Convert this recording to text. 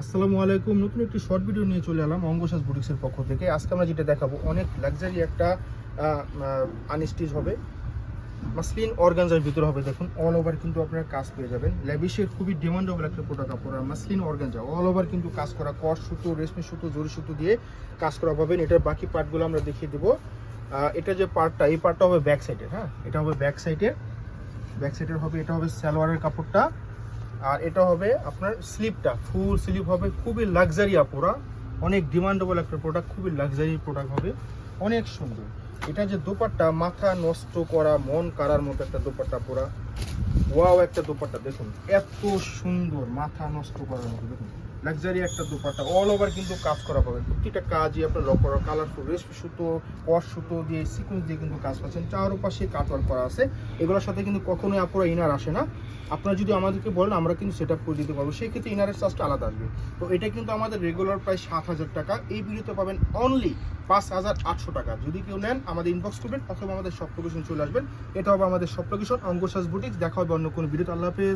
আসসালামু আলাইকুম। নতুন একটি শর্ট ভিডিও নিয়ে চলে এলাম অঙ্গসাজ বুটিক্সের পক্ষ থেকে। আজকে আমরা যেটা দেখাবো অনেক লাক্সারি একটা আনস্টিচ হবে, মাসলিন অর্গানজার ভিতরে হবে। দেখুন অল ওভার কিন্তু আপনারা কাজ পেয়ে যাবেন। ল্যাভিশের খুবই ডিমান্ডেবল একটা প্রোডাক্ট আপনারা মাসলিন অর্গানজা অল ওভার কিন্তু কাজ করা, কট সুতো, রেশমি সুতো, জরি সুতো দিয়ে কাজ করা পাবেন। এটার বাকি পার্টগুলো আমরা দেখিয়ে দেবো। এটা যে পার্টটা, এই পার্টটা হবে ব্যাক সাইডের। হ্যাঁ, এটা হবে ব্যাক সাইডের হবে। এটা হবে সালোয়ারের কাপড়টা, আর এটা হবে আপনার স্লিপটা, ফুল স্লিপ হবে। খুবই লাক্সারি আপুরা, অনেক ডিমান্ডেবল একটা প্রোডাক্ট, খুবই লাক্সারি প্রোডাক্ট হবে, অনেক সুন্দর। এটা যে দোপাট্টা, মাথা নষ্ট করা, মন কাড়ার মতো একটা দোপাট্টা পুরা ওয়াও একটা দোপাট্টা। দেখুন এত সুন্দর, মাথা নষ্ট করার মতো। দেখুন লাক্সারি একটা দোপাট্টা, অল ওভার কিন্তু কাজ করা পাবেন। প্রত্যেকটা কাজই আপনার কালারফুল রেশমি সুতো, কট সুতো দিয়ে, সিকোয়েন্স দিয়ে কিন্তু কাজ পাচ্ছেন। চারপাশে কাটওয়ার্ক করা আছে। এগুলোর সাথে কিন্তু কখনোই আপুরা ইনার আসে না। আপনারা যদি আমাদেরকে বলেন আমরা কিন্তু সেট আপ করে দিতে পারবো, সেই ক্ষেত্রে ইনারের চার্জটা আলাদা আসবে। তো এটা কিন্তু আমাদের রেগুলার প্রাইস 7,000 টাকা, এই ভিডিওতে পাবেন অনলি 5,800 টাকা। যদি কেউ নেন আমাদের ইনবক্স করবেন অথবা আমাদের শপ লোকেশন চলে আসবেন। এটা হবে আমাদের শপ লোকেশন অঙ্গসাজ বুটিক্স। দেখা হবে অন্য কোনো ভিডিওতে। আল্লাহ হাফেজ।